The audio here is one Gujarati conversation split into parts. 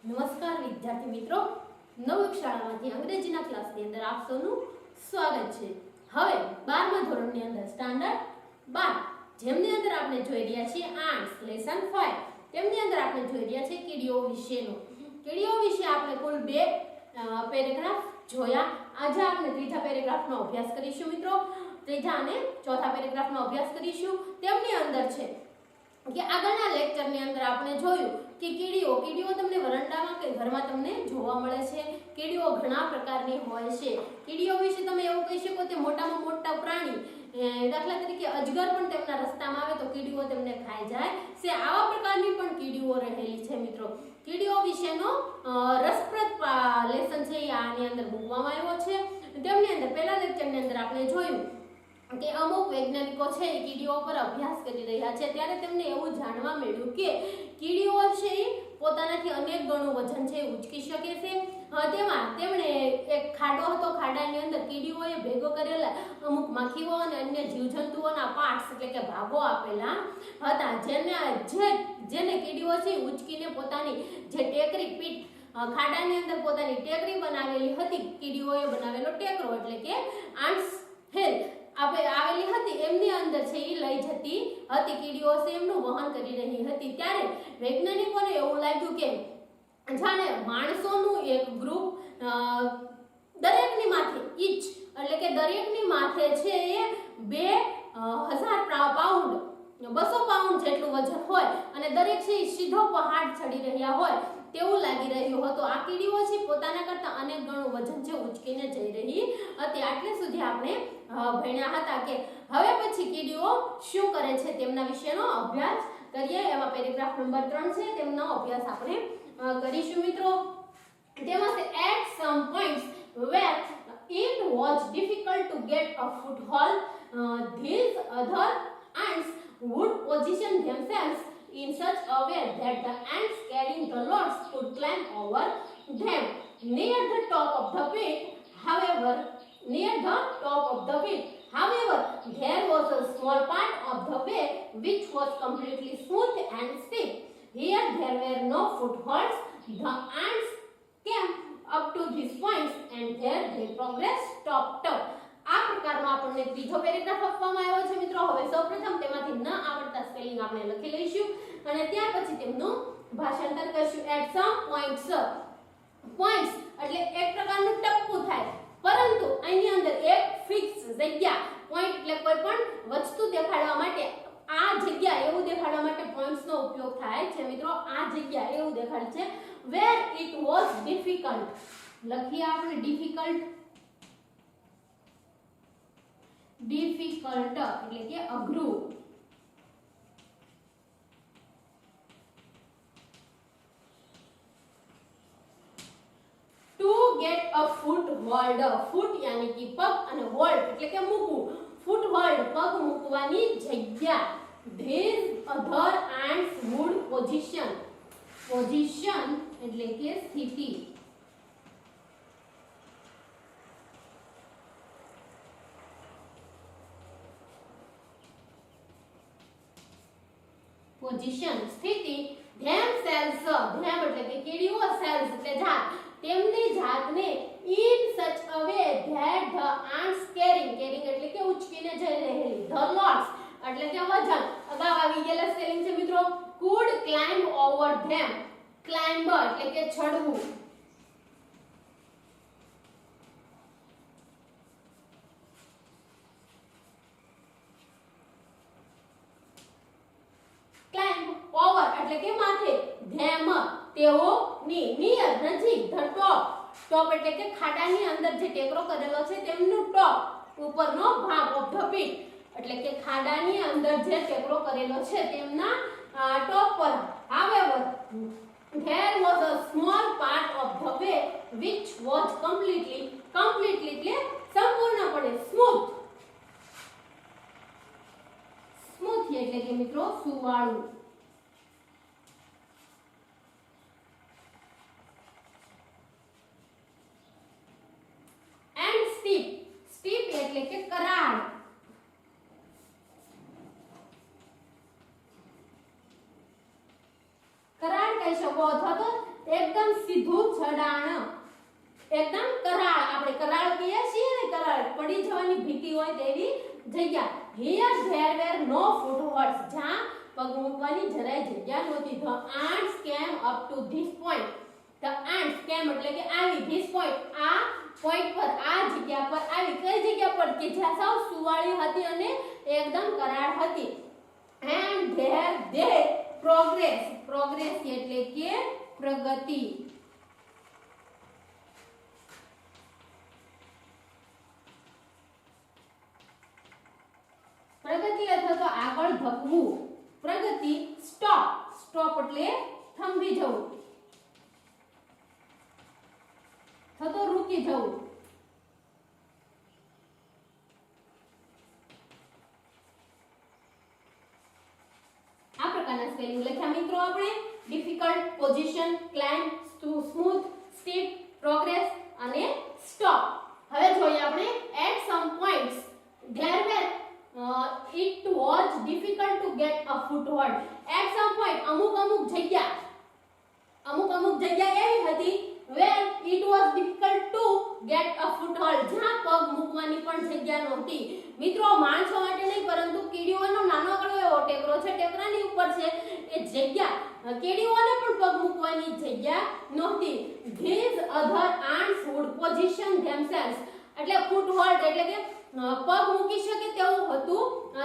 નમસ્કાર વિદ્યાર્થી મિત્રો, નવયુગ શાળામાંથી અંગ્રેજીના ક્લાસની અંદર આપ સૌનું સ્વાગત છે। હવે 12મા ધોરણની અંદર સ્ટાન્ડર્ડ 12 જેમની અંદર આપણે જોઈ રહ્યા છીએ આર્ટ્સ લેસન 5, તેમની અંદર આપણે જોઈ રહ્યા છીએ કીડીઓ વિશેનો। કીડીઓ વિશે આપણે કુલ 2 પેરેગ્રાફ જોયા। આજે આપણે ત્રીજા પેરેગ્રાફનો અભ્યાસ કરીશું મિત્રો। ત્રીજા અને ચોથા પેરેગ્રાફનો અભ્યાસ કરીશું। તેમની અંદર છે કે આગળના લેક્ચરની અંદર આપણે જોયું કે કીડીઓ તમને વરંડામાં કે ઘરમાં તમને જોવા મળે છે। કીડીઓ ઘણા પ્રકારની હોય છે। કીડીઓ વિશે તમે એવું કહી શકો કે મોટામાં મોટા પ્રાણી, દાખલા તરીકે અજગર પણ તેમના રસ્તામાં આવે તો કીડીઓ તેમને ખાઈ જાય છે। આવા પ્રકારની પણ કીડીઓ રહેલી છે મિત્રો। કીડીઓ વિશેનો રસપ્રદ લેસન છે આની અંદર મૂકવામાં આવ્યો છે। તેમની અંદર પહેલા લેક્ચરની અંદર આપણે જોયું કે અમુક વૈજ્ઞાનિકો છે એ કીડીઓ પર અભ્યાસ કરી રહ્યા છે, ત્યારે તેમને એવું જાણવા મળ્યું કે કીડીઓ છે એ પોતાનાથી અનેક ગણું વજન છે ઉચકી શકે છે। તેમાં તેમણે એક ખાડો હતો, ખાડાની અંદર કીડીઓએ ભેગો કરેલા અમુક માખીઓ અને અન્ય જીવજંતુઓના પાર્ટ્સ એટલે કે ભાગો આપેલા હતા, જેને કીડીઓ છે ઉચકીને પોતાની જે ટેકરી પીઠ ખાડાની અંદર પોતાની ટેકરી બનાવેલી હતી, કીડીઓએ બનાવેલો ટેકરો એટલે કે આંટ્સ હેલ આવેલી હતી, એમની અંદર છે એ લઈ જતી હતી। કીડીઓ છે એમનું વહન કરી રહી હતી। ત્યારે વૈજ્ઞાનિકોને એવું લાગ્યું કે જાણે માણસોનું એક ગ્રુપ દરેકની માથે ઈચ એટલે કે દરેકની માથે છે એ 2000 પાઉન્ડ 200 પાઉન્ડ જેટલું વજન હોય અને દરેક છે સીધો પહાડ ચડી રહ્યા હોય તેવું લાગી રહ્યું હતું। આ કીડીઓ છે પોતાના કરતા અનેક ગણું વજન છે ઉચકીને જઈ રહી હતી। આટલે સુધી આપણે ભણ્યા હતા કે હવે પછી કીડીઓ શું કરે છે તેમના વિશેનો અભ્યાસ કરીએ। એમાં પેરેગ્રાફ નંબર 3 છે, તેમનો અભ્યાસ આપણે કરીશું મિત્રો। તેમાં છે at some points where it was difficult to get a foothold, these other ants would position themselves in such a way that the ants carrying the loads could climb over them. Near the top of the pit, however, there was a small part of the way which was completely smooth and steep. Here there were no footholds. The ants came up to these points and there their progress stopped. આ પ્રકારનો આપણને ત્રીજો પેરેગ્રાફ આપવામાં આવ્યો છે મિત્રો। હવે સૌપ્રથમ તેમાંથી ન આવડતા સ્પેલિંગ આપણે લખી લઈશું અને ત્યાર પછી તેમનું ભાષાંતર કરીશું। એટ સમ પોઈન્ટ્સ એટલે એક પ્રકારનું ટપકું થાય, પરંતુ અહીંની અંદર એક ફિક્સ જગ્યા, પોઈન્ટ એટલે કોઈ પણ વસ્તુ દેખાડવા માટે આ જગ્યા એવું દેખાડવા માટે પોઈન્ટ્સ નો ઉપયોગ થાય છે મિત્રો। આ જગ્યા એવું દેખાડે છે વેર ઇટ વોઝ ડિફિકલ્ટ, લખીએ આપણે ડિફિકલ્ટ એટલે કે અઘરું। ટુ ગેટ અ ફૂટહોલ્ડ, ફૂટ યાની કે પગ અને હોલ્ડ એટલે કે મૂકવું, ફૂટહોલ્ડ પગ મૂકવાની જગ્યા। these other ants would position એટલે કે સ્થિતિ, સ્થિતિ themselves એટલે કે કીડીઓ સેલ્સ એટલે જાત, તેમની જાતને in such a way that the ants carrying એટલે કે ઉચકીને જઈ રહેલી, the loads એટલે કે વજન, અગાઉ આવી ગયેલા સ્પેલિંગ છે મિત્રો, could climb over them, climb એટલે કે ચડવું, climb over એટલે કે માથે, them તેઓની, near નજીક, the top એટલે કે ખાડાની અંદર જે ટેકરો કરેલો છે તેમનું ટોપ ઉપરનો ભાગ of the pit એટલે કે ખાડાની અંદર જે ટેકરો કરેલો છે તેમના ટોપ પર। however there was a small part of the way which was completely એટલે સંપૂર્ણપણે smooth એટલે કે મિત્રો સુવાળું, and steep એટલે કે કરાડ, કહી શકો અથવા તો એકદમ સીધું ચડાણ, એકદમ કરાળ, આપણે કરાળ કહીએ છીએ ને, કરાળ પડી જવાની ભીતિ હોય તેવી જગ્યા. Here there were no footholds, જ્યાં પગ મૂકવાની જરાય જગ્યા નહોતી. The ants came up to this point. The ants came એટલે કે આવી, this point આ પોઈન્ટ પર, આ જગ્યા પર આવી. કઈ જગ્યા પર? કે જ્યાં સાવ સુવાળી હતી અને એકદમ કરાળ હતી. And there they progress, progress એટલે કે પ્રગતિ. પ્રગતિ અથવા તો આગળ ધપવું. પ્રગતિ. સ્ટોપ, સ્ટોપ એટલે થંભી જવું, થતો રૂકી જવું. આ પ્રકારના સ્પેલિંગ લખ્યા મિત્રો આપણે. Difficult, position, climb, smooth, steep, progress અને સ્ટોપ. હવે જોઈએ આપણે at some points there were it was difficult to get a foothold. At some point અમુક જગ્યા એવી હતી where it was difficult to get a foothold, જ્યાં પગ મૂકવાની પણ જગ્યા નહોતી. મિત્રો માણસો માટે નહીં પરંતુ કીડીઓનો નાનો એવો ટેકરો છે, ટેકરાની ઉપર છે એ જગ્યા, કીડીઓને પણ પગ મૂકવાની જગ્યા નહોતી. These other ants would position themselves, એટલે ફૂટહોલ્ડ એટલે કે પગ મૂકી શકે તેવું હતું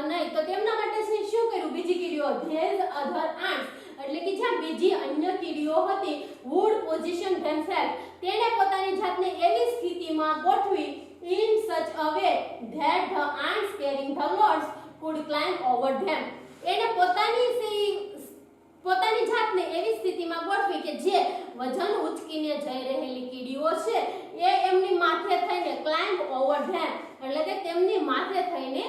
નહીં, તો તેમના માટે શું કર્યું? બીજી કીડીઓ, these other ants એટલે કે જ્યાં બીજી અન્ય કીડીઓ હતી, would position themselves, તેને પોતાની જાતને એવી સ્થિતિમાં ગોઠવી in such a way that the ants carrying the loads could climb over them. એને પોતાની જાતને એવી સ્થિતિમાં ગોઠવી કે જે વજન ઉચકીને જઈ રહેલી કીડીઓ છે એ એમની માથે થઈને ક્લાઇમ્બ ઓવર ધેમ એટલે કે તેમની માથે થઈને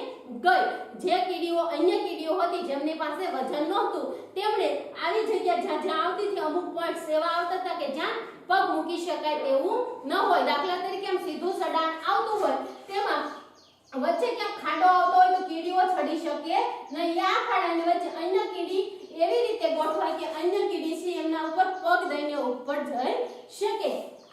ગઈ. જે કીડીઓ અન્ય કીડીઓ હતી જેમની પાસે વજન નહોતું તેમણે આવી જગ્યા જ્યાં આવતી હતી, અમુક પોઈન્ટ્સ એવા આવતા હતા કે જ્યાં પગ મૂકી શકાય તેવું ન હોય. દાખલા તરીકે આમ સીધું સડાણ આવતું હોય તેમાં વચ્ચે ક્યાંક ખાડો આવતો હોય તો કીડીઓ ચડી શકે નહીં. આ ખાડાની વચ્ચે અન્ય કીડી એવી રીતે ગોઠવાય કે અન્ય કીડી છે એમના ઉપર પગ દઈને ઉપર જઈ શકે.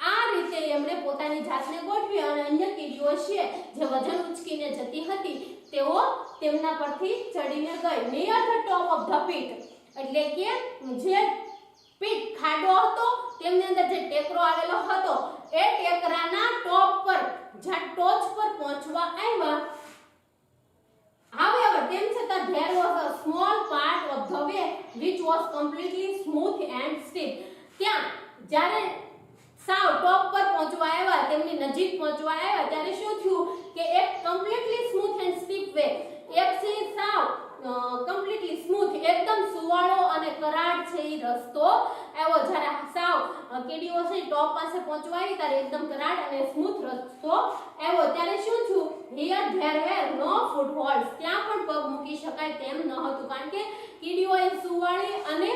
આ રીતે એમણે પોતાની જાતને ગોઠવી અને અન્ય કીડીઓ છે જે વજન ઉચકીને જતી હતી તેઓ તેમના પરથી ચડીને ગઈ. near the top of the pit એટલે કે જે પીટ ખાડો હતો તેમની અંદર જે ટેકરો આવેલો હતો એ ટેકરાના ટોપ પર, જ્યાં ટોચ પર પહોંચવા આવ્યા. However, તેમ છતાં there was a small part of the way which was completely smooth and steep. ત્યાં જ્યારે સાવ ટોપ પર પહોંચવા આવ્યા, તેમની નજીક પહોંચવા આવ્યા ત્યારે શું થયું કે એક completely smooth and steep way, એક છે સાવ કમ્પ્લીટલી સ્મૂથ એકદમ સુવાળો અને કરાડ છે એ રસ્તો આવ્યો. જ્યારે સાવ કીડીઓ છે ટોપ પાસે પહોંચવા આવી ત્યારે એકદમ કરાડ અને સ્મૂથ રસ્તો આવ્યો. ત્યારે શું થયું? here there were no footholds, ત્યાં પણ પગ મૂકી શકાય તેમ ન હતું કારણ કે કીડીઓ એ સુવાળી અને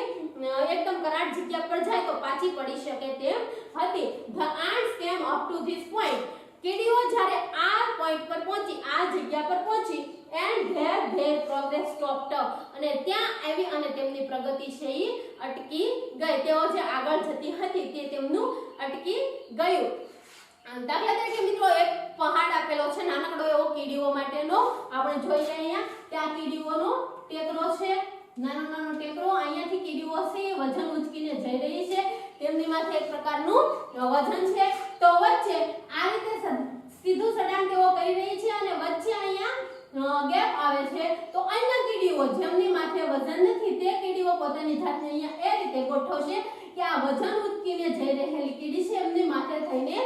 એકદમ કરાડ જગ્યા પર જાય તો પાછી પડી શકે તેમ હતી. the ants came up to this point, કીડીઓ જ્યારે આ પોઈન્ટ પર પહોંચી, આ જગ્યા પર પહોંચી, and there their progress stopped અને ત્યાં આવી અને તેમની પ્રગતિ છે એ અટકી ગઈ. તેઓ જે આગળ જતી હતી તે તેમનું અટકી ગયું. દાખલા તરીકે મિત્રો એક પહાડ આપેલો છે નાનકડો એવો કીડીઓ માટેનો, આપણે જોઈએ અહીંયા ત્યાં કીડીઓનો ટેકરો છે, નાનો ટેકરો. અહીંયાથી કીડીઓ છે વજન ઉચકીને જઈ રહી છે, તેમની માથે એક પ્રકારનું વજન છે. તો વચ્ચે આ રીતે સીધું સડાણ તેઓ કરી રહી છે અને વચ્ચે અહીંયા ગેપ આવે છે. તો અન્ય કીડીઓ જેમની માથે વજન નથી તે કીડીઓ પોતાની જાતને અહીંયા એ રીતે ગોઠવશે કે આ વજન ઉચકીને જઈ રહેલી કીડી છે એમની માથે થઈને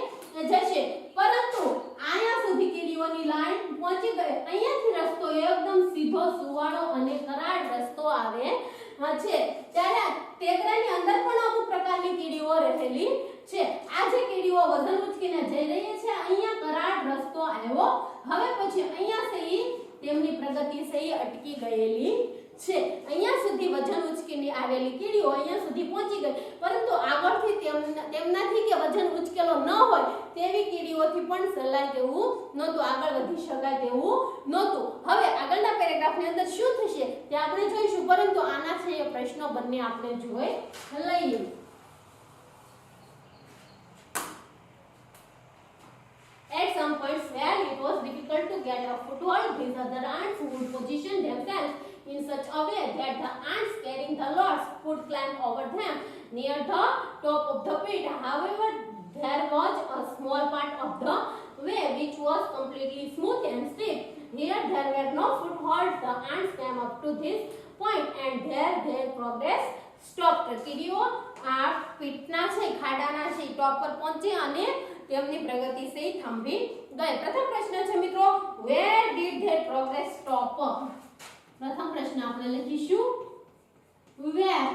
જશે. પરંતુ અહીંયા સુધી કીડીઓની લાઈન પહોંચી ગઈ. અહીંયાથી રસ્તો એકદમ સીધો સુવાળો અને કરાડ રસ્તો આવે છે. ત્યારે ટેકરાની અંદર પણ અમુક પ્રકારની કીડીઓ રહેલી છે. આ જે કીડીઓ વજન ઉચકીને જઈ રહી છે અહીંયા કરાડ રસ્તો આવ્યો. હવે પછી અહીંયા છે તેમની પ્રગતિ છે અટકી ગયેલી છે. અહીંયા સુધી વજન ઉચકીને આવેલી કીડીઓ અહીંયા સુધી પહોંચી ગઈ, પરંતુ આગળથી તેમનાથી કે વજન ઉચકેલો ન હોય તેવી કીડીઓથી પણ સલાય તેવું નહોતું, આગળ વધી શકાય તેવું નહોતું. હવે આગળના પેરેગ્રાફની અંદર શું થશે તે આપણે જોઈશું, પરંતુ આના છે એ પ્રશ્નો બંને આપણે જોઈ લઈએ. foothold, these other ants would position themselves in such a way that the ants carrying the loads could climb over them near the top of the pit. However, there was a small part of the way which was completely smooth and steep. Here there were no footholds. The ants came up to this point and there their progress stopped. કીડીઓ આ પીટના છે ખાડાના છે ટોપ પર પહોંચી અને તેમની પ્રગતિ છે થંભી ગઈ. પ્રથમ પ્રશ્ન છે મિત્રો, where did their progress stop? પ્રથમ પ્રશ્ન આપણે લખીશું, where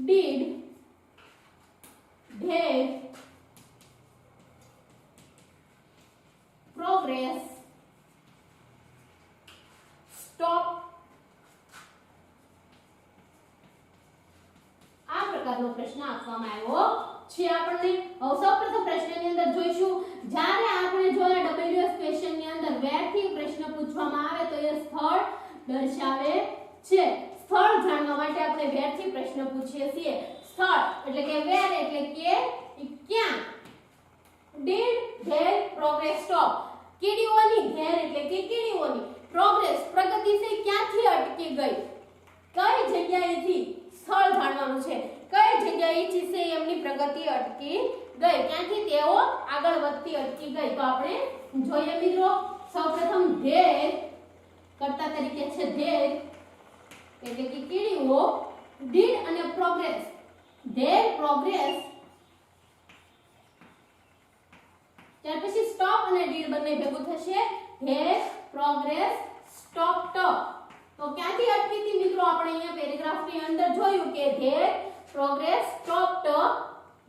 did their progress stop? આ પ્રકારનો પ્રશ્ન આપવામાં આવ્યો છે આપણને. હવે સૌપ્રથમ પ્રશ્નની અંદર જોઈશું, જ્યારે આપણે જોયા WS ક્વેશ્ચનની અંદર વેર થી પ્રશ્ન પૂછવામાં આવે તો એ સ્થળ દર્શાવે છે. સ્થળ જાણવા માટે આપણે વેર થી પ્રશ્ન પૂછીએ છીએ. સ્થળ એટલે કે વેર એટલે કે ક્યાં. did their progress stop? કીડીઓની ધેર એટલે કે કીડીઓની પ્રોગ્રેસ પ્રગતિ છે ક્યાંથી અટકી ગઈ, કઈ જગ્યાએથી સ્થળ જાણવાનું છે, કઈ જગ્યાએથી છે એમની પ્રગતિ અટકી ગઈ, ક્યાંથી તેઓ આગળ વધતી અટકી ગઈ. તો આપણે જોઈએ મિત્રો, સૌપ્રથમ ધેર કર્તા તરીકે છે ધેર એટલે કે કીડીઓ, did અને પ્રોગ્રેસ, ધેર પ્રોગ્રેસ, ત્યાર પછી સ્ટોપ અને did બંને ભેગું થશે, ધેર પ્રોગ્રેસ સ્ટોપ્ડ. તો ક્યાંથી અટકી હતી મિત્રો, આપણે અહીંયા પેરેગ્રાફની અંદર જોયું કે there progress stopped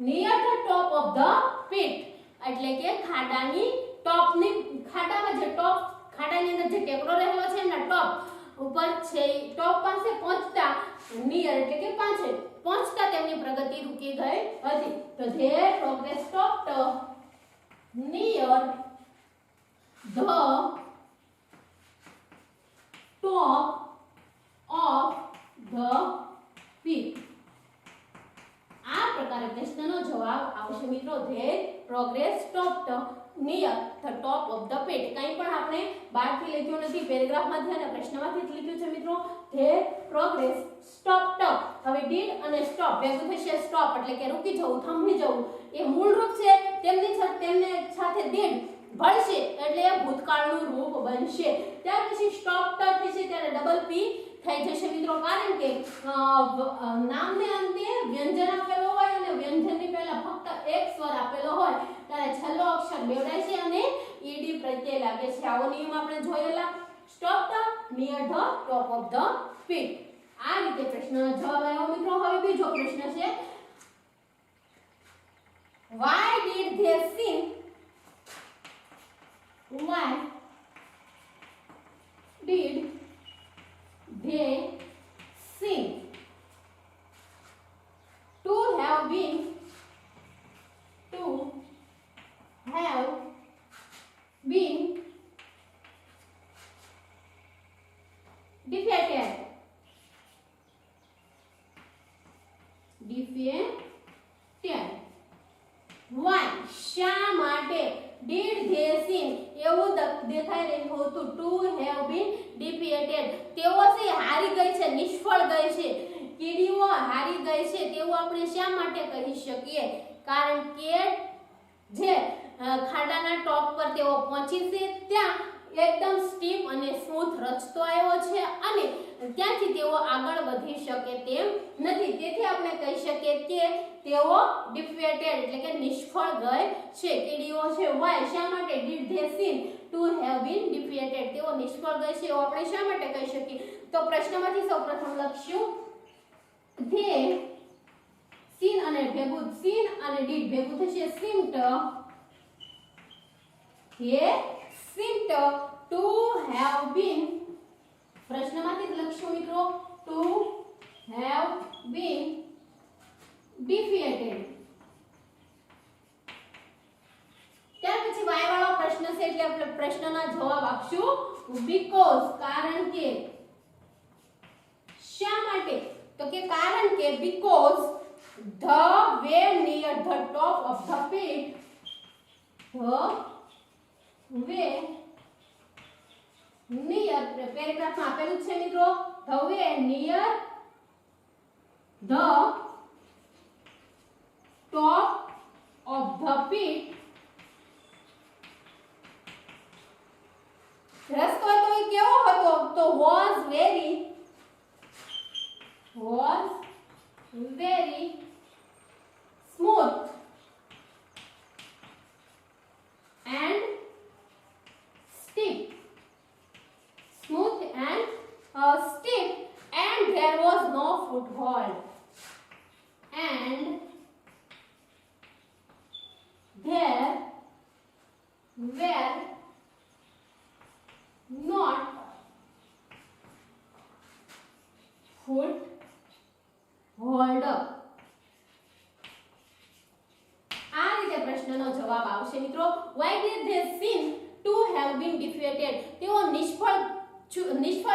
near the top of the pit એટલે કે ખાડાની ટોપની, ખાડામાં જે ટોપ, ખાડાની અંદર જે ટેકરો રહેલો છે એના ટોપ ઉપર છે, ટોપ પાસે પહોંચતા, નિયર એટલે કે પાસે પહોંચતા તેમની પ્રગતિ રૂકી ગઈ હતી. તો there progress stopped near the top of the peak. આ પ્રકારે પ્રશ્નનો જવાબ આવશે મિત્રો, their progress stopped near the top of the pit. કંઈ પણ આપણે બહારથી લખ્યું નથી, પેરેગ્રાફમાંથી અને પ્રશ્નમાંથી જ લખ્યું છે મિત્રો, their progress stopped. હવે did અને stop ભેગું થશે, stop એટલે કે રૂકી જવું, થંભી જવું, એ મૂળ રૂપ છે. તેમને સાથે did ભળશે એટલે ભૂતકાળનું રૂપ બનશે. ત્યાર પછી સ્ટોપ થશે ત્યારે ડબલ પી થઈ જશે મિત્રો, કારણ કે નામને અંતે વ્યંજન આપેલો હોય અને વ્યંજનની પહેલા ફક્ત એક સ્વર આપેલો હોય ત્યારે છેલ્લો અક્ષર બેવડાય છે અને ઈડી પ્રત્યય લાગે છે. આવો નિયમ આપણે જોયેલા. Stop near the top of the pit. આ રીતે પ્રશ્નનો જવાબ આવ્યો મિત્રો. હવે બીજો પ્રશ્ન છે, why did they sing? Why did they sing? To have been defeated. Why? શા માટે? did they sing? એવું દેખાઈ રહ્યું હતું, to have been defeated. તેઓ છે હારી ગઈ છે, નિષ્ફળ ગઈ છે, કીડીઓ હારી ગઈ છે તેવું આપણે શા માટે કહી શકીએ? કારણ કે જે ખાડાના ટોપ પર તેઓ પહોંચી છે ત્યાં એકદમ સ્ટીપ અને સ્મૂથ રસ્તો આવ્યો છે અને ત્યાંથી તેઓ આગળ વધી શકે તેમ નથી. તેથી આપણે કહી શકીએ કે તેઓ ડિફીટેડ એટલે કે નિષ્ફળ ગઈ છે. કીડીઓ છે વાય શા માટે? Did they scene to have been defeated. તેઓ નિષ્ફળ ગઈ છે એવું આપણે શા માટે કહી શકીએ? તો પ્રશ્નમાંથી સૌપ્રથમ લખશું ધે સીન અને ભેગું સીન અને ડીડ ભેગું થશે સીમ્ડ. હે seemed to have been, પ્રશ્નમાંથી લખશું મિત્રો, to have been defeated. ત્યાર પછી વાય વાળો પ્રશ્ન છે એટલે આપણે પ્રશ્નના જવાબ આપશું because, કારણ કે. શા માટે? તો કે કારણ કે because the way near the top of the pit, the way near પેરેગ્રાફમાં આપેલું છે મિત્રો the way near the top of the pit રસ્તો તો એ કેવો હતો તો was very smooth and steep and there was no foothold and there were not foothold આ રીતે પ્રશ્નનો જવાબ આવશે મિત્રો why did they seem to have been defeated તેઓ નિષ્ફળ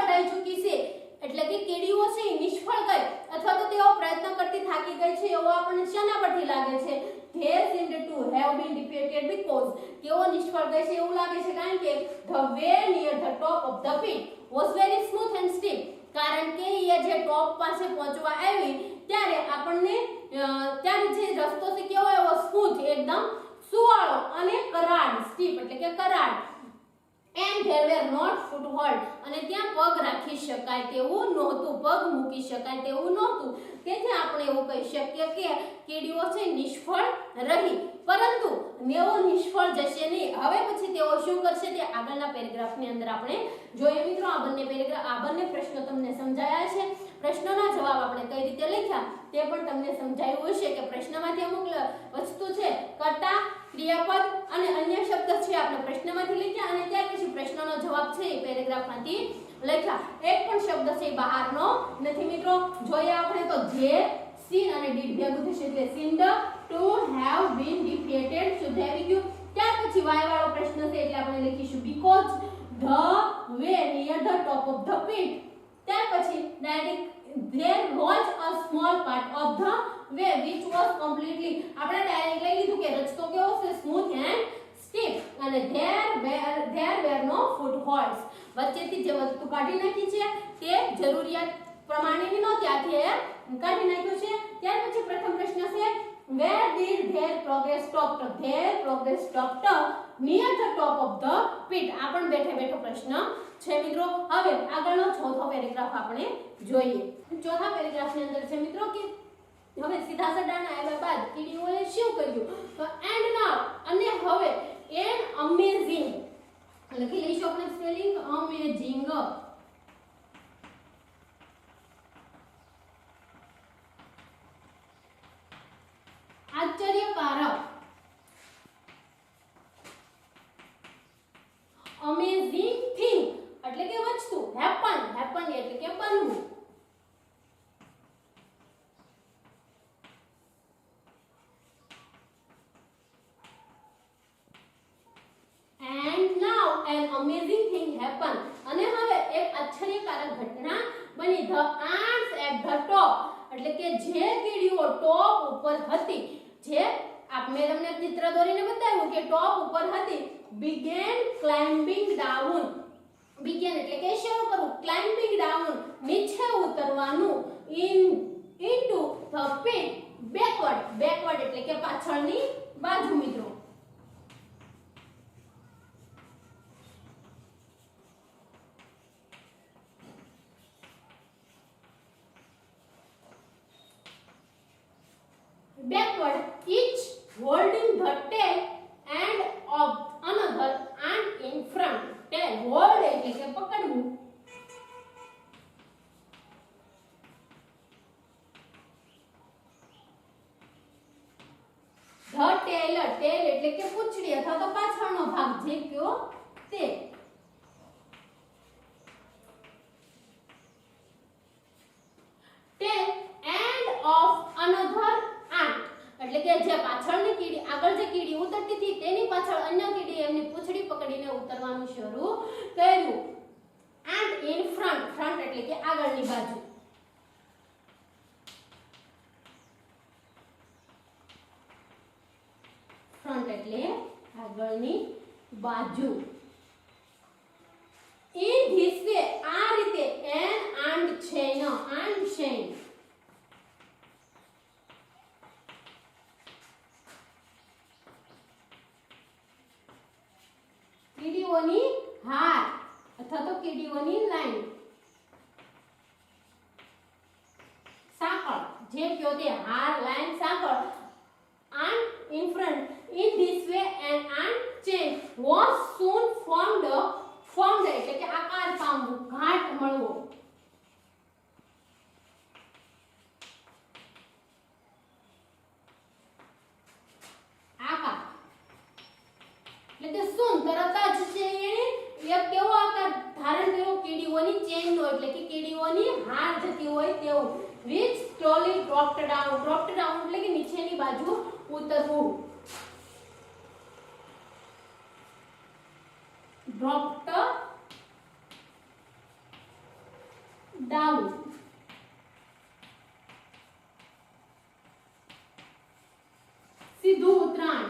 થઈ ચૂકી છે એટલે કે કેડીઓ છે નિષ્ફળ ગઈ અથવા તો તેઓ પ્રયત્ન કરતી થાકી ગઈ છે એવો આપણને શાના પરથી લાગે છે they seemed to have been defeated because તેઓ નિષ્ફળ ગઈ છે એવું લાગે છે કારણ કે the way near the top of the pit was very smooth and steep કારણ કે એ જે ટોપ પાસે પહોંચવા આવી ત્યારે આપણને ત્યારે જે રસ્તો છે કેવો એવો સ્મૂથ એકદમ સુવાળો અને કરાડ સ્ટીપ એટલે કે Karad and there were not foothold અને ત્યાં પગ રાખી શકાય તેવું નહોતું પગ મૂકી શકાય તેવું નહોતું તેથી આપણે એવું કહી શકીએ કે કીડીઓ છે નિષ્ફળ રહી પરંતુ તેઓ નિષ્ફળ જશે નહીં હવે પછી તેઓ શું કરશે તે આગળના પેરેગ્રાફની અંદર આપણે જોઈએ મિત્રો આ બંને પ્રશ્નો તમને સમજાયા છે પ્રશ્નોના જવાબ આપણે કઈ રીતે લખ્યા તે પણ તમને સમજાયું હશે કે પ્રશ્નમાંથી અમુક વસ્તુ છે કર્તા ક્રિયાપદ અને અન્ય શબ્દ છે આપણે પ્રશ્નમાંથી લખ્યા અને ત્યાર પછી પ્રશ્નનો જવાબ છે એ પેરેગ્રાફમાંથી લખ્યા એક પણ શબ્દ છે બહારનો નથી મિત્રો જોઈએ આપણે તો જે seen અને did ભેગું થશે એટલે seemed to have been defeated શુદ્ધ આવી ગયું ત્યાર પછી y વાળો પ્રશ્ન છે એટલે આપણે લખીશું because the way near the top of the pit ત્યાર પછી direct there was a small part of the way which was completely આપણે ડાયરેક્ટ લઈ લીધું કે રસ્તો કેવો છે smooth and steep અને there were no footholds વચ્ચેથી જે વસ્તુ કાઢી નાખી છે તે જરૂરિયાત પ્રમાણેની નો ત્યાંથી કાઢી નાખ્યું છે ત્યાર પછી પ્રથમ પ્રશ્ન છે where did their progress stop their progress stopped near the top of the pit આ પણ બેઠો પ્રશ્ન છે મિત્રો હવે આગળનો ચોથો પેરેગ્રાફ આપણે જોઈએ ચોથા પેરેગ્રાફની અંદર છે મિત્રો કે હવે સીધા સડાના આવ્યા બાદ કીડીઓએ શું કર્યું તો એન્ડ નાઉ અને હવે એન અમેઝિંગ લખી લઈશું આપણે સ્પેલિંગ અમેઝિંગ આશ્ચર્યકારક અમેઝિંગ થિંગ એટલે કે વસ્તુ હેપન એટલે કે બનવું and now an amazing thing happened અને હવે એક આશ્ચર્યકારક ઘટના બની the ants at the top એટલે કે જે કીડીઓ ટોપ ઉપર હતી જે આપણે તમને ચિત્ર દોરીને બતાવ્યું કે ટોપ ઉપર હતી began climbing down began એટલે કે શરૂ કરવું climbing down નીચે ઉતરવાનું into the pit backward એટલે કે પાછળની બાજુ મિત્રો backward each holding the tail and of another and in front tail hold એટલે કે પકડવું the tail એટલે કે પૂંછડી અથવા તો પાછળનો ભાગ જે કયો તે tail and of another ant એટલે કે જે પાછળની કીડી આગળ જે કીડી ઉતરતી હતી તેની પાછળ અન્ય કીડી એમની પૂંછડી પકડીને ઉતરવાનું શરૂ કર્યું and in front એટલે કે આગળની બાજુ front એટલે આગળની બાજુ. In this way આ રીતે an and chain કીડીઓની હાર અથવા તો કીડીઓની લાઈન સાંકળ જે કયો તે હાર લાઈન સાંકળ and in front in this way an ant chain was soon formed એટલે કે આકાર પામવું ઘાટ મળવો. આકાર એટલે કે શું તરત જ છે એને એક કેવો આકાર ધારણ કર્યો કીડીઓની ચેન નો એટલે કે કીડીઓની હાર જતી હોય તેવું. which slowly dropped down એટલે કે નીચેની બાજુ ઉતરવું. dropped down સીધું ઉતરાણ.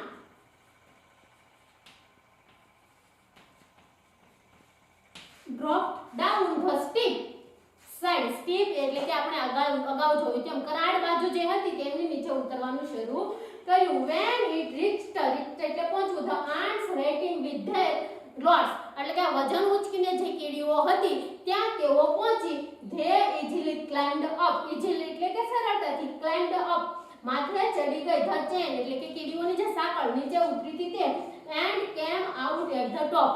dropped down the steep side steep એટલે કે આપણે અગાઉ જોયું તેમ કરાડ બાજુ જે હતી તેની નીચે ઉતરવાનું શરૂ કર્યું. when it reached એટલે પહોંચવું. the ants waiting with their loads એટલે કે વજન ઉચકીને જે કીડીઓ હતી ત્યાં તેઓ પહોંચી. they easily climbed up easily એટલે કે સરળતાથી climbed up માથે ચડી ગઈ. the chain એટલે કે કીડીઓની જે સાંકળ નીચે ઉતરી હતી તે and came out at the top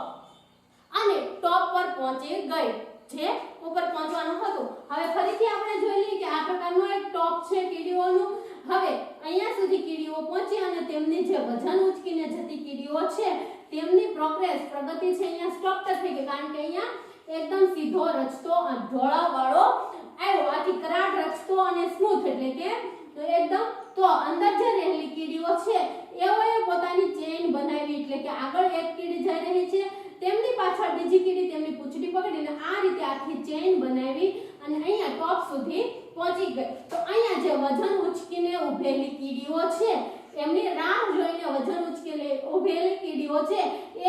અને ટોપ પર પહોંચી ગઈ જે ઉપર પહોંચવાનું હતું. હવે ફરીથી આપણે જોઈ લઈએ કે આ પ્રકારનું એક ટોપ છે કીડીઓનું. હવે અહીંયા સુધી કીડીઓ પહોંચી અને તેમની જે વજન ઉચકીને જતી કીડીઓ છે તેમની પ્રગતિ છે અહીંયા સ્ટોપ થઈ ગઈ કારણ કે અહીંયા એકદમ સીધો રચતો ઢોળાવાળો આવ્યો. આથી કરાડ રચતો અને સ્મૂથ એટલે કે એકદમ તો અંદર જે રહેલી કીડીઓ છે એઓએ પોતાની ચેન બનાવી એટલે કે આગળ એક કીડી જઈ રહી છે તેમની પાછળ બીજી કીડી તેમની પૂંછડી પકડીને આ રીતે આખી ચેન બનાવી અને અહીંયા ટોપ સુધી પહોંચી ગઈ. તો અહીંયા જે વજન ઉચકીને ઊભેલી કીડીઓ છે એમની રાહ જોઈને વજન ઉચકીને ઊભેલી કીડીઓ છે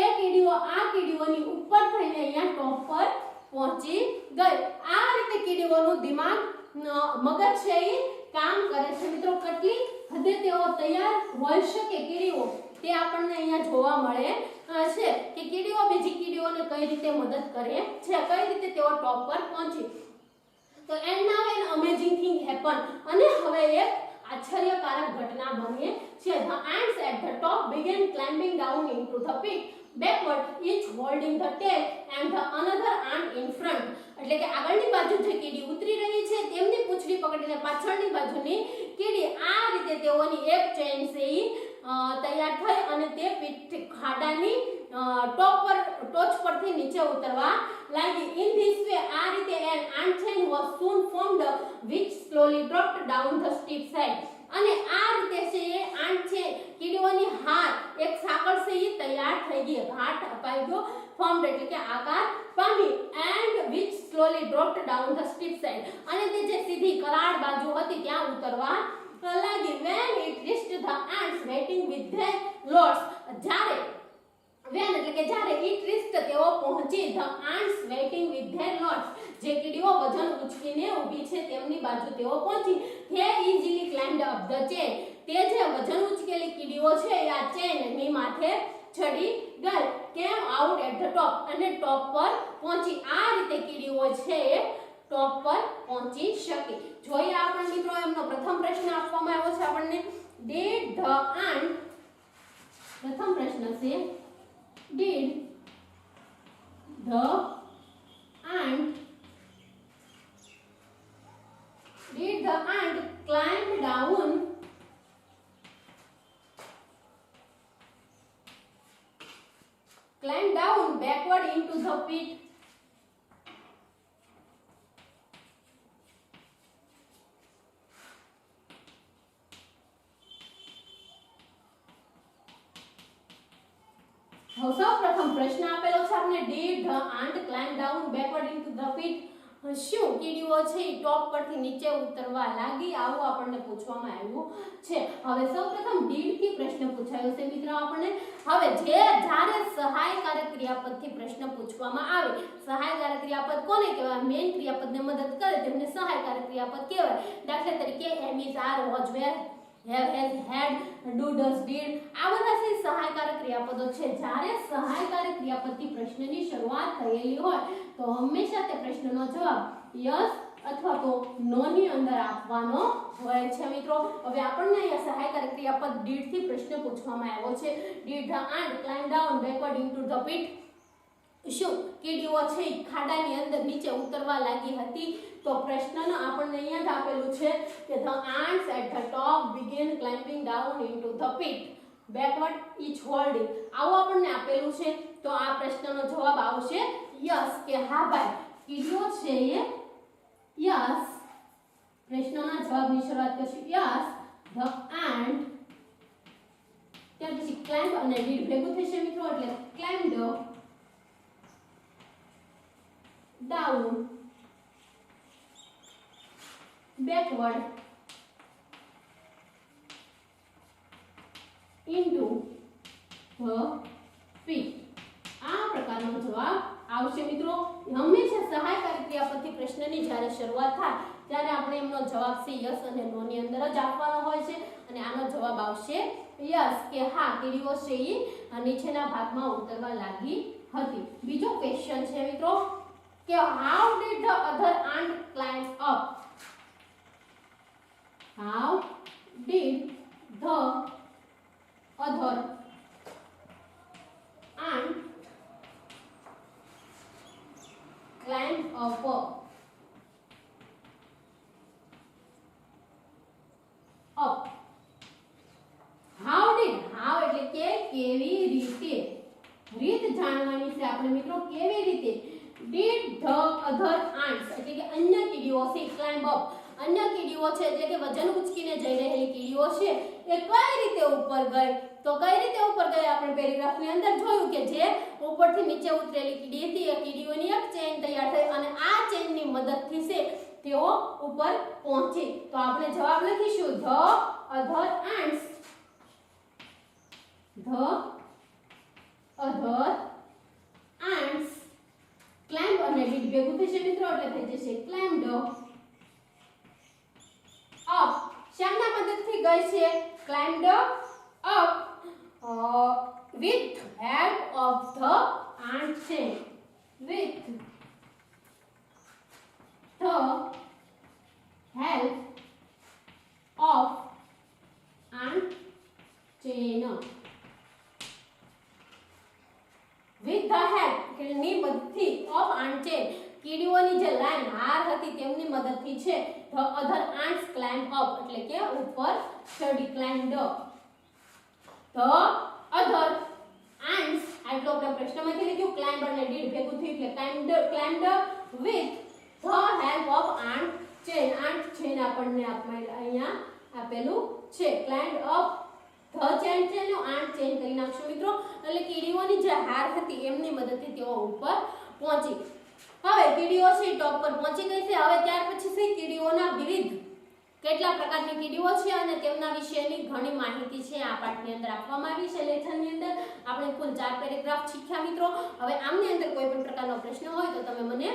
એ કીડીઓ આ કીડીઓની ઉપર થઈને અહીંયા ટોપ પર પહોંચી ગઈ. આ રીતે કીડીઓનું દિમાગ મગજ છે એ કામ કરે છે. મિત્રો કેટલી હદે તેઓ તૈયાર હોઈ શકે કીડીઓ તે આપણને અહીંયા જોવા મળે છે કે કીડીઓ બીજી કીડીઓને કઈ રીતે મદદ કરે છે, કઈ રીતે તેઓ ટોપ પર પહોંચી. તો and now N amazing thing happen અને હવે એક આશ્ચર્યકારક ઘટના બની છે. the ants at the top began climbing down into the pit backward each holding the tail and the another ant in front એટલે કે આગળની બાજુ જે કીડી ઉતરી રહી છે તેમની પૂંછડી પકડીને પાછળની બાજુની કીડી આ રીતે તેઓની એક ચેન છે તૈયાર થઈ અને તે ખાડાની ટોચ પરથી નીચે ઉતરવા લાગી. in this way આ રીતે an ant chain was soon formed which slowly dropped down the steep side અને આ રીતે છે એ આંટ છે કીડીઓની હાર એક સાંકળ છે એ તૈયાર થઈ ગઈ ઘાટ અપાઈ ગયો formed એટલે કે આકાર પામી and which slowly dropped down the steep side અને તે જે સીધી કરાડ બાજુ હતી ત્યાં ઉતરવા લાગી. when it reached the ants waiting with their loads જ્યારે it reached તેઓ પહોંચી the ants waiting with their loads જે કીડીઓ વજન ઉચકીને ઊભી છે તેમની બાજુ તેઓ પહોંચી. they easily climbed up the chain તે જે વજન ઉચકેલી કીડીઓ છે આ ચેન ની માથે ચડી ગઈ. came out at the top અને ટોપ પર પહોંચી. આ રીતે કીડીઓ છે ટોપ પર પહોંચી શકે. જોઈએ આપણે મિત્રો એમનો પ્રથમ પ્રશ્ન આપવામાં આવ્યો છે આપણને did the ant પ્રથમ પ્રશ્ન છે did the ant climb down backward into the pit સૌ પ્રથમ પ્રશ્ન આપેલો છે આપણે did the ant climb down backward into the pit શું કીડીઓ છે એ ટોપ પરથી નીચે ઉતરવા લાગી, આવું આપણને પૂછવામાં આવ્યું છે. હવે સૌપ્રથમ ડીડ થી પ્રશ્ન પૂછાયો છે મિત્રો આપણને. હવે જ્યારે સહાયકારક ક્રિયાપદથી પ્રશ્ન પૂછવામાં આવે, સહાયકારક ક્રિયાપદ કોને કહેવાય? મેઇન ક્રિયાપદને મદદ કરે તેમને સહાયકારક ક્રિયાપદ કહેવાય. દાખલા તરીકે am is, are, was, were, have, has, had, do, does, did, આ બધા છે સહાયકારક ક્રિયાપદો છે. જ્યારે સહાયકારક ક્રિયાપદથી પ્રશ્નની શરૂઆત થયેલી હોય તો હંમેશા તે પ્રશ્નનો જવાબ યસ અથવા તો નો ની અંદર આપવાનો હોય છે મિત્રો. હવે આપણને અહીંયા સહાયકારક ક્રિયાપદ did થી પ્રશ્ન પૂછવામાં આવ્યો છે. did the ant climb down backward into the pit? શું કીડીઓ છે ખાડાની અંદર નીચે ઉતરવા લાગી હતી? તો પ્રશ્નનો આપણને અહીંયા જ આપેલું છે કે the ants at the top began climbing down into the pit backward each holding. આવું આપણને આપેલું છે. તો આ પ્રશ્નનો જવાબ આવશે યસ, કે હા ભાઈ કીડીઓ છે એ યસ. પ્રશ્નના જવાબની શરૂઆત કરશું યસ the ant, ત્યાર પછી climb અને did ભેગું થશે મિત્રો, એટલે climbed down backward into the pit. આ પ્રકારનો જવાબ આવશે મિત્રો. હંમેશા સહાયકારી ક્રિયાપદથી પ્રશ્નની જ્યારે શરૂઆત થાય ત્યારે આપણે એમનો જવાબ છે યસ અને નો ની અંદર જ આપવાનો હોય છે. અને આનો જવાબ આવશે યસ, કે હા કીડીઓ છે એ નીચેના ભાગમાં ઉતરવા લાગી હતી. બીજો ક્વેશ્ચન છે મિત્રો કે how did the other ant climb up? How did the other ant climb up? How did, how એટલે કે કેવી રીતે, રીત જાણવાની છે આપણે મિત્રો, કેવી રીતે. did the other ants એટલે કે અન્ય કીડીઓ છે climb up, અન્ય કીડીઓ છે એટલે કે વજન ઉચકીને જઈ રહેલી કીડીઓ છે એ કઈ રીતે ઉપર ગઈ? તો કઈ રીતે ઉપર ગઈ આપણે પેરેગ્રાફની અંદર જોયું કે જે ઉપરથી નીચે ઉતરેલી કીડી હતી એ કીડીઓની એક ચેન તૈયાર થઈ અને આ ચેનની મદદથી છે તેઓ ઉપર પહોંચી. તો આપણે જવાબ લખીશું the other ants, the other ants climb અને did ભેગું થશે મિત્રો, એટલે થઈ જશે climbed up. શાના મદદથી ગઈ છે? climbed up with help of the ant chain, with the help of ant chain. with the help ની મદદથી of ant chain, કીડીઓની જે લાઈન હાર હતી તેમની મદદથી છે the other ants climb up એટલે કે ઉપર ચડી, climbed up. the other ants આટલો આપણે પ્રશ્નમાંથી લીધું, climb અને did ભેગું થયું એટલે climbed with the help of ant chain. ant chain આપણને અહીંયા આપેલું છે. climbed up the chain છે નો ant chain કરી નાખશું મિત્રો, એટલે કીડીઓની જે હાર હતી એમની મદદથી તેઓ ઉપર પહોંચી. હવે કીડીઓ છે ટોપ પર પહોંચી ગઈ છે. હવે ત્યાર પછી છે કીડીઓના વિવિધ કેટલા પ્રકારની કીડીઓ છે અને તેમના વિશેની ઘણી માહિતી છે આ પાઠની અંદર આપવામાં આવી છે. લેખનની અંદર આપણે કુલ 4 પેરેગ્રાફ શીખ્યા મિત્રો. હવે આમની અંદર કોઈ પણ પ્રકારનો પ્રશ્ન હોય તો તમે મને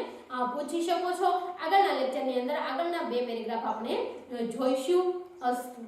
પૂછી શકો છો. આગળના લેક્ચરની અંદર આગળના 2 પેરેગ્રાફ આપણે જોઈશું. અસ્તુ.